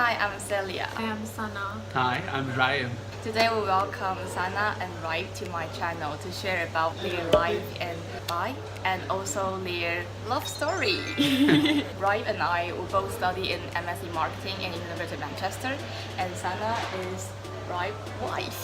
Hi, I'm Celia. I am Sana. Hi, I'm Ryan. Today we welcome Sana and Rai to my channel to share about their life in Dubai and also their love story. Rai and I will both study in MSc Marketing in University of Manchester, and Sana is Rai's wife.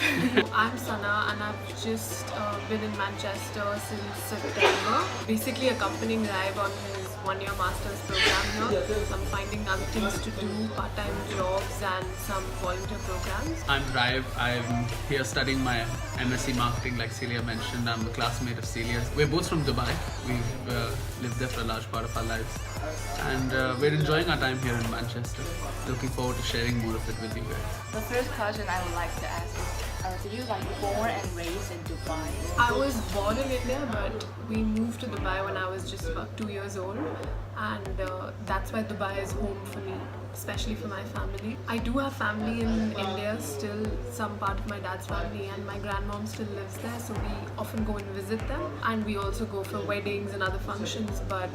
I'm Sana and I've just been in Manchester since September, basically accompanying Rai on his one-year master's program here. I'm finding other things to do, part-time jobs and some volunteer programs. I'm Raiv. I'm here studying my MSc Marketing, like Celia mentioned. I'm a classmate of Celia's. We're both from Dubai. We've lived there for a large part of our lives. And we're enjoying our time here in Manchester. Looking forward to sharing more of it with you guys. The first question I would like to ask is, did you born and raised in Dubai? I was born in India, but we moved to Dubai when I was just about 2 years old, and that's why Dubai is home for me, especially for my family. I do have family in India still, some part of my dad's family, and my grandmom still lives there, so we often go and visit them, and we also go for weddings and other functions, but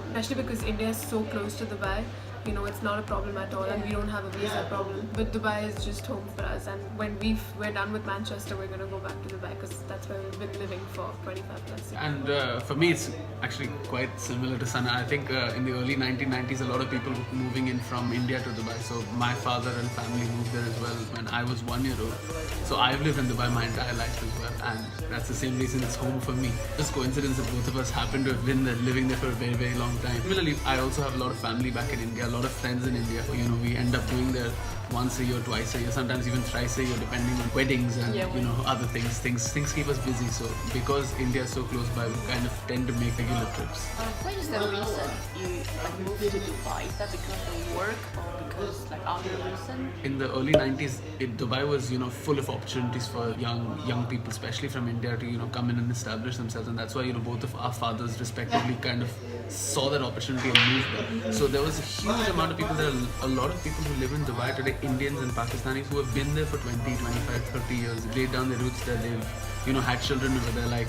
especially because India is so close to Dubai, you know, it's not a problem at all, and we don't have a visa problem. But Dubai is just home for us, and when we're done with Manchester, we're going to go back to Dubai because that's where we've been living for 25 plus years. And for me, it's actually quite similar to Sana. I think in the early 1990s, a lot of people were moving in from India to Dubai. So my father and family moved there as well when I was 1 year old. So I've lived in Dubai my entire life as well, and that's the same reason it's home for me. Just coincidence that both of us happen to have been there, living there for a very, very long time. Similarly, I also have a lot of family back in India, a lot of friends in India. You know, we end up doing there once a year, twice a year, sometimes even thrice a year, depending on weddings and you know, other things. Things keep us busy. So because India is so close by, we kind of tend to make regular trips. What is the reason you moved to Dubai? Is that because of work or because other reason? In the early 90s, Dubai was, you know, full of opportunities for young people, especially from India, to, you know, come in and establish themselves, and that's why, you know, both of our fathers respectively kind of saw that opportunity and moved there. So there was a huge amount of people. There are a lot of people who live in Dubai today, Indians and Pakistanis, who have been there for 20, 25, 30 years, laid down their roots there. They've, you know, had children over there, like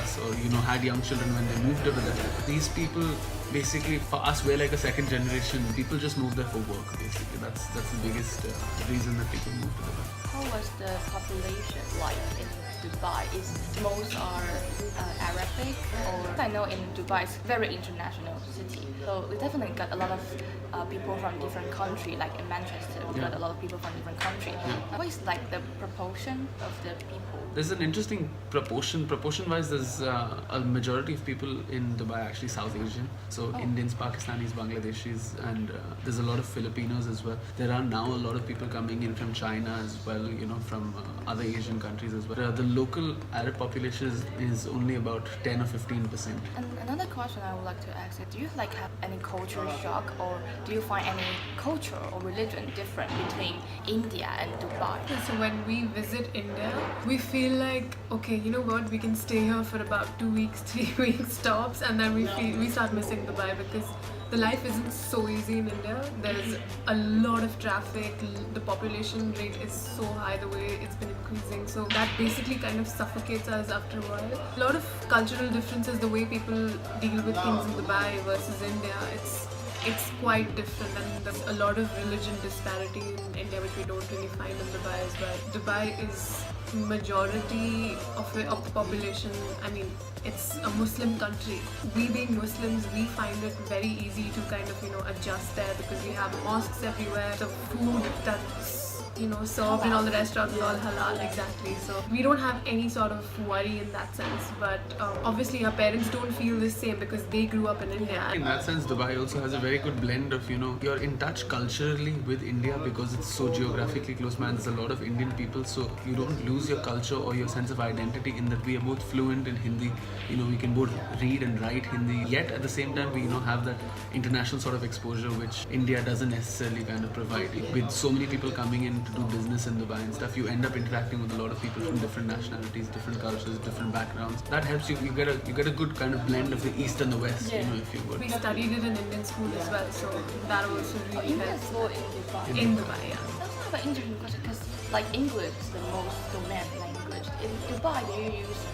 us, or, you know, had young children when they moved over there. These people, basically, for us, we're like a second generation. People just move there for work, basically. That's the biggest reason that people move to Dubai. How was the population like in Dubai? Is most are Arabic, or I know in Dubai it's very international city, so we definitely got a lot of people from different country. Like in Manchester, we got a lot of people from different country. What is the proportion of the people? There's an interesting proportion. Proportion-wise, there's a majority of people in Dubai actually South Asian. So Indians, Pakistanis, Bangladeshis, and there's a lot of Filipinos as well. There are now a lot of people coming in from China as well, you know, from other Asian countries as well. The local Arab population is only about 10 or 15%. And another question I would like to ask is, do you have any cultural shock, or do you find any culture or religion different between India and Dubai? So when we visit India, we feel like, okay, you know what, we can stay here for about 2 weeks, 3 weeks tops, and then we start missing Dubai because the life isn't so easy in India. There's a lot of traffic, the population rate is so high the way it's been increasing, so that basically kind of suffocates us after a while. A lot of cultural differences, the way people deal with things in Dubai versus India, it's quite different, and there's a lot of religion disparity in India which we don't really find in Dubai as well. Dubai is majority of the population, I mean, it's a Muslim country. We being Muslims, we find it very easy to kind of, you know, adjust there because we have mosques everywhere. The food that's, you know, served in all the restaurants is all halal, exactly. So we don't have any sort of worry in that sense. But obviously our parents don't feel the same because they grew up in India. In that sense, Dubai also has a very good blend of, you know, you're in touch culturally with India because it's so geographically close by. There's a lot of Indian people, so you don't lose your culture or your sense of identity in that we are both fluent in Hindi. You know, we can both read and write Hindi, yet at the same time we, you know, have that international sort of exposure which India doesn't necessarily kind of provide. With so many people coming in to do business in Dubai and stuff, you end up interacting with a lot of people from different nationalities, different cultures, different backgrounds. That helps you get a good kind of blend of the East and the West, you know, if you would. We studied it in Indian school as well, so that also really Indian helps. school in Dubai. In Dubai, yeah. That's kind of an interesting question because English is the most dominant language. In Dubai, do you use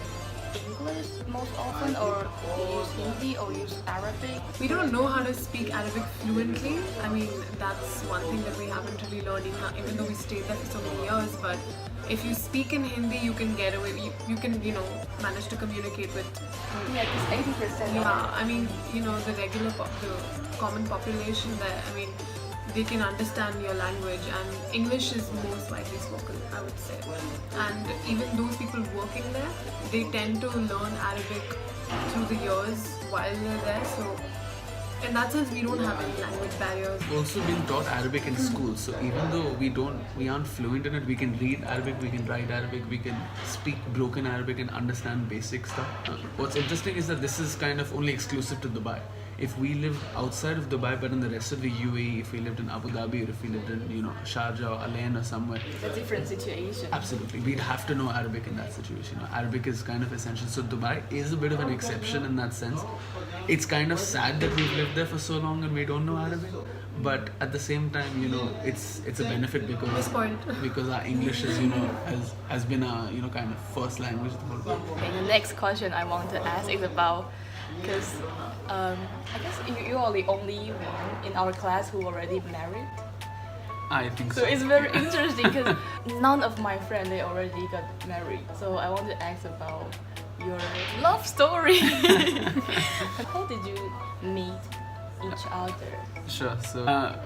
English most often, or you use Hindi or use Arabic? We don't know how to speak Arabic fluently. I mean, that's one thing that we haven't really learned, even though we stayed there for so many years. But if you speak in Hindi, you can get away. You can, manage to communicate with. Yeah, because 80%. Yeah, I mean, the common population there. I mean, they can understand your language, and English is most widely spoken, I would say. And even those people working there, they tend to learn Arabic through the years while they're there. So in that sense, we don't have any language barriers. We've also been taught Arabic in school, so even though we aren't fluent in it, we can read Arabic, we can write Arabic, we can speak broken Arabic and understand basic stuff. What's interesting is that this is kind of only exclusive to Dubai. If we lived outside of Dubai, but in the rest of the UAE, if we lived in Abu Dhabi, or if we lived in Sharjah or Al Ain or somewhere, It's a different situation. absolutely, we'd have to know Arabic in that situation. Arabic is kind of essential. So Dubai is a bit of an exception in that sense. It's kind of sad that we've lived there for so long and we don't know Arabic, but at the same time, it's a benefit because our English is has been our kind of first language the whole time. Okay, the next question I want to ask is about, because I guess you are the only one in our class who already married. I think So so. it's very interesting because none of my friends, they already got married. So I want to ask about your love story. How did you meet each other? Sure. So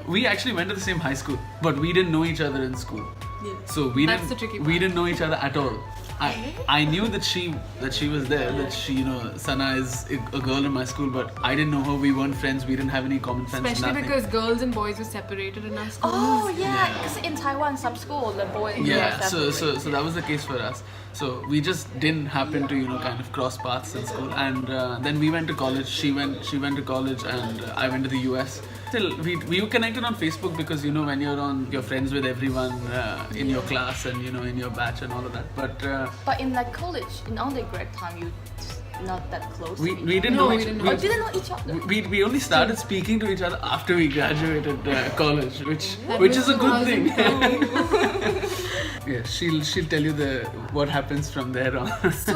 we actually went to the same high school, but we didn't know each other in school. Yeah. So we That's the tricky part. didn't know each other at all. I knew that she was there, that she Sana is a girl in my school, but I didn't know her. We weren't friends. We didn't have any common friends. Especially nothing. because girls and boys were separated in our schools. Oh yeah, because in Taiwan, some school the boy and girl Yeah, are so separated. that was the case for us. So we just didn't happen to kind of cross paths in school, and then we went to college. She went to college, and I went to the US. Still, we were connected on Facebook because when you're friends with everyone in your class and in your batch and all of that. But in like college, in undergrad time, you not that close. We to each didn't No, know we each didn't other. Oh, didn't know each other. we only started speaking to each other after we graduated college, which That is was a good thing. 2012. Yeah, she'll tell you what happens from there on. So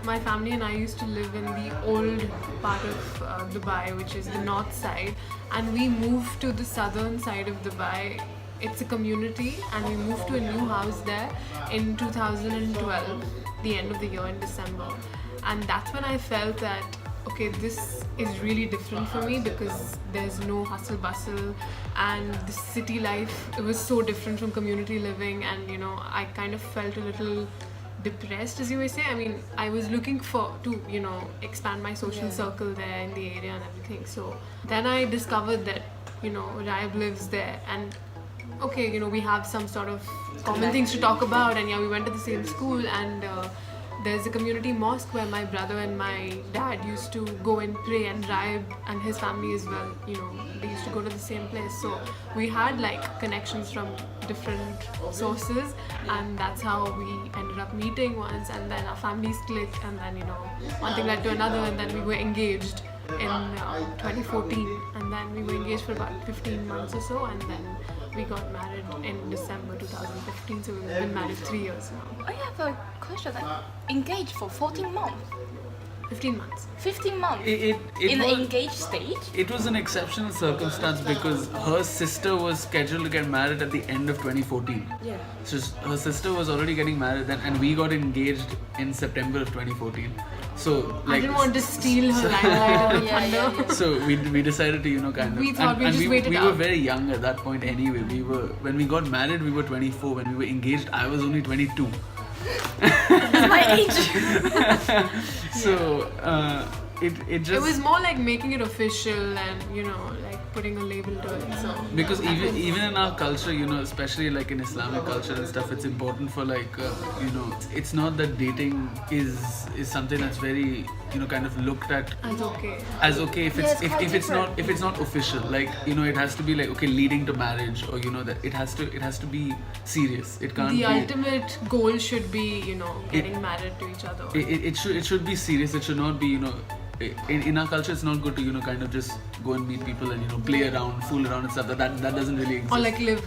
my family and I used to live in the old part of Dubai, which is the north side, and we moved to the southern side of Dubai. It's a community, and we moved to a new house there in 2012, the end of the year in December. And that's when I felt that, okay, this is really different for me because there's no hustle bustle, and the city life, it was so different from community living, and I kind of felt a little depressed, as you may say. I mean, I was looking to expand my social circle there in the area and everything. So then I discovered that Raib lives there, and okay, we have some sort of common things to talk about, and we went to the same school, and there's a community mosque where my brother and my dad used to go and pray, and Raib and his family as well, they used to go to the same place. So we had like connections from different sources, and that's how we ended up meeting once, and then our families clicked, and then one thing led to another, and then we were engaged in 2014, and then we were engaged for about 15 months or so, and then we got married in December 2015, so we've been married 3 years now. I have a question. Engaged for 14 months. 15 months. 15 months. It In the was- engaged stage? It was an exceptional circumstance because her sister was scheduled to get married at the end of 2014. Yeah. So her sister was already getting married then, and we got engaged in September of 2014. So I didn't want to steal her limelight or the Yeah, thunder. yeah, yeah. So we decided to kind of. We thought we'd just wait it we out. were very young at that point anyway. When we got married, we were 24. When we were engaged, I was only 22. It's my age. So it just It was more like making it official and like putting a label to it. So because even in our culture, especially like in Islamic culture and stuff, it's important for like it's not that dating is something that's very kind of looked at as okay. if Yeah, it's quite it's different. if it's not official, like it has to be like okay leading to marriage, or that it has to be serious. It can't The be ultimate goal should be getting married to each other. it should be serious. It should not be in our culture it's not good to kind of just go and meet people and play around, fool around and stuff. That doesn't really exist. Or like live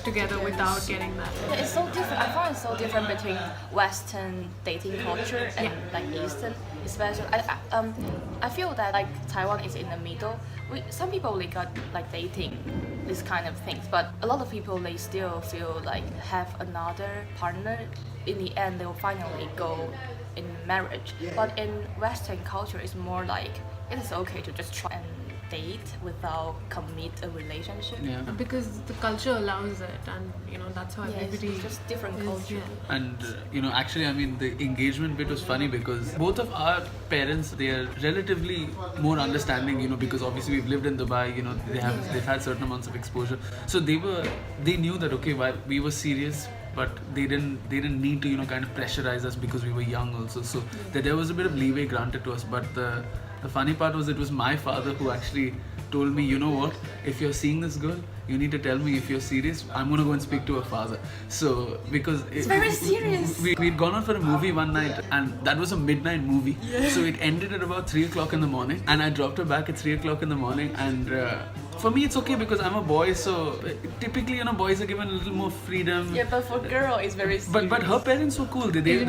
together without getting married. Yeah, it's so different. I find it's so different between Western dating culture and like Eastern, especially. I feel that like Taiwan is in the middle. Some people they got like dating this kind of things, but a lot of people they still feel like have another partner. In the end, they will finally go in marriage. But in Western culture, it's more like it is okay to just try and date without commit a relationship. Yeah. Because the culture allows it, and that's how everybody it's just different culture. Yeah. And actually, I mean, the engagement bit was funny because both of our parents, they are relatively more understanding, because obviously we've lived in Dubai, they've had certain amounts of exposure, so they knew that okay, while we were serious, but they didn't need to kind of pressurize us because we were young also, so that there was a bit of leeway granted to us. But the funny part was it was my father who actually told me, you know what, if you're seeing this girl, you need to tell me if you're serious. I'm gonna go and speak to her father. So because it's very serious. We'd gone out for a movie one night, and that was a midnight movie. Yeah. So it ended at about 3 o'clock in the morning, and I dropped her back at 3 o'clock in the morning. And for me, it's okay because I'm a boy, so typically, boys are given a little more freedom. Yeah, but for girl, it's very serious. But her parents were cool. They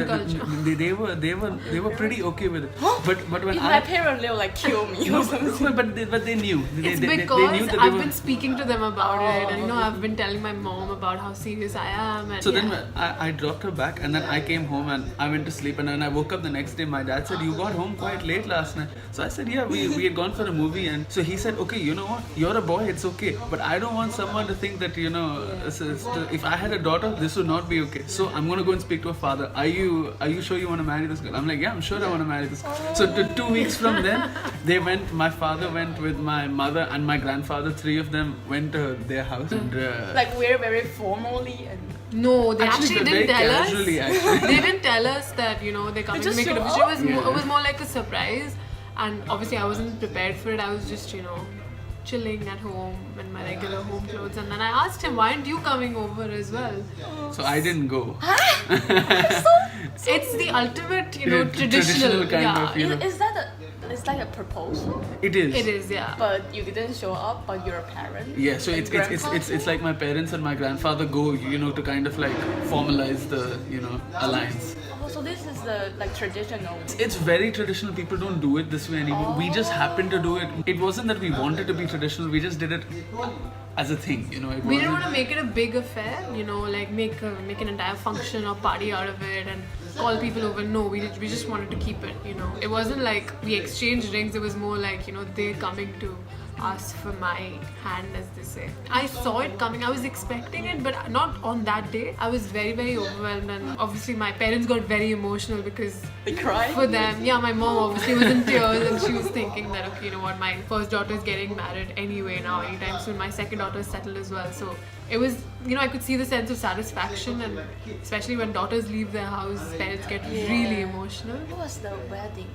were pretty okay with it. But when if my parents, they will like kill me or something. But they knew. It's because they knew that I've been speaking to them about it, and I've been telling my mom about how serious I am. And so then I dropped her back, and then I came home and I went to sleep. And when I woke up the next day, my dad said, "You got home quite late last night." So I said, "Yeah, we had gone for a movie." And so he said, "Okay, you know what? You're a boy, it's okay. But I don't want someone to think that if I had a daughter, this would not be okay. So I'm gonna go and speak to her father. Are you sure you want to marry this girl?" I'm like, "Yeah, I'm sure I want to marry this girl." So 2 weeks from then, my father went with my mother and my grandfather. 3 of them went to their house. And, like we're very formally and. No, they actually didn't tell us. Actually. They didn't tell us that they're coming to make it official. It was more like a surprise, and obviously I wasn't prepared for it. I was just chilling at home in my regular home clothes, and then I asked him, "Why aren't you coming over as well?" So I didn't go. It's the ultimate, traditional kind of. Is that it's like a proposal? It is. It is, yeah. But you didn't show up, but you're a parent. Yeah, so it's like my parents and my grandfather go, to kind of like formalize the, alliance. Oh, so this is the like traditional. It's very traditional. People don't do it this way anymore. We just happened to do it. It wasn't that we wanted to be traditional. We just did it as a thing, We didn't want to make it a big affair, like make an entire function or party out of it and call people over. No, we just wanted to keep it, It wasn't like we exchanged rings. It was more like, they're coming to us for my hand, as they say. I saw it coming. I was expecting it, but not on that day. I was very, very overwhelmed, and obviously my parents got very emotional because they cried. For them, yeah, my mom obviously was in tears, and she was thinking that, okay, my first daughter is getting married anyway now, anytime soon. My second daughter is settled as well, so it was, I could see the sense of satisfaction, and especially when daughters leave their house, parents get really emotional. What was the wedding?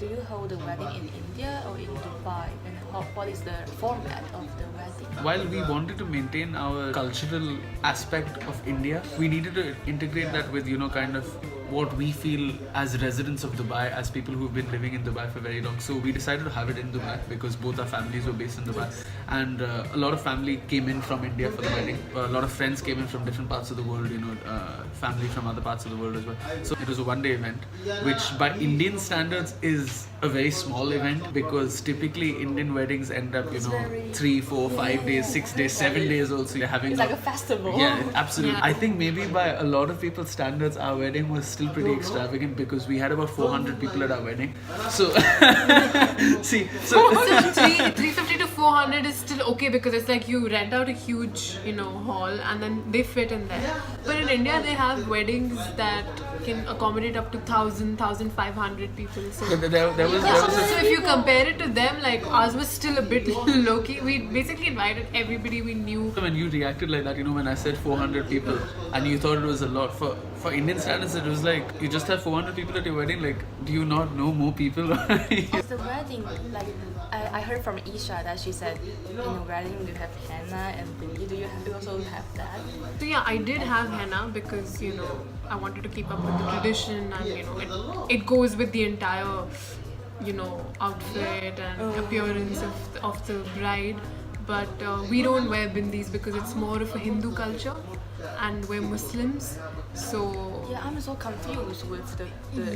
Do you hold the wedding in India or in Dubai? And what is the format of the wedding? While we wanted to maintain our cultural aspect of India, we needed to integrate that with, kind of what we feel as residents of Dubai, as people who've been living in Dubai for very long. So we decided to have it in Dubai because both our families were based in Dubai, and a lot of family came in from India for the wedding. A lot of friends came in from different parts of the world, family from other parts of the world as well. So it was a one-day event, which by Indian standards is a very small event, because typically Indian weddings end up, 3, 4, 5 days, 6 days, 7 days also. You're having it's like a festival. Yeah, absolutely. Yeah. I think maybe by a lot of people's standards, our wedding was still pretty extravagant because we had about 400 people at our wedding. So, 350 to 400 is still okay because it's like you rent out a huge, hall and then they fit in there. But in India, they have weddings that can accommodate up to 1,000, 1,500 people. So, so if you compare it to them, like ours was still a bit low key. We basically invited everybody we knew. When you reacted like that, when I said 400 people and you thought it was a lot, for Indian standards, it was like you just have 400 people at your wedding. Like, do you not know more people? The wedding, like I heard from Isha that she said in your wedding you have henna and do you also have that? So yeah, I did have henna because I wanted to keep up with the tradition, and it goes with the entire outfit and appearance of the bride. but we don't wear bindis because it's more of a Hindu culture, and we're Muslims, so. Yeah, I'm so confused with the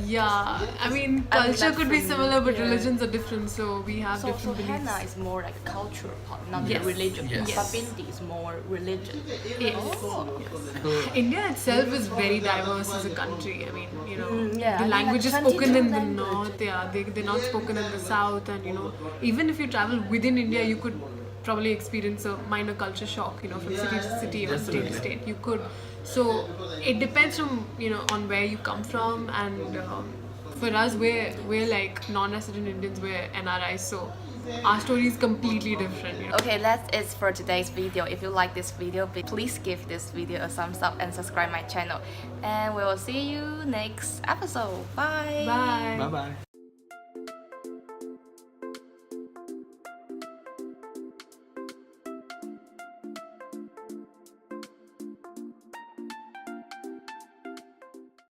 Yeah, I mean, culture could be similar, but religions are different, so we have so different beliefs. henna is more like cultural part, not Yes. the religion. Yes. But bindi is more religion. Yes. India itself is very diverse as a country. I mean, you know, yeah, the I mean, language is like spoken in the 22 north, yeah, they're not spoken in the south, and you know, even if you travel within India, you could probably experience a minor culture shock, you know, from city to city or state to state. You could. So it depends from, you know, on where you come from, and for us, we're like non-resident Indians, we're NRIs, so our story is completely different, you know. Okay, that's it for today's video. If you like this video, please give this video a thumbs up and subscribe my channel. And we will see you next episode. Bye. Bye. Bye bye.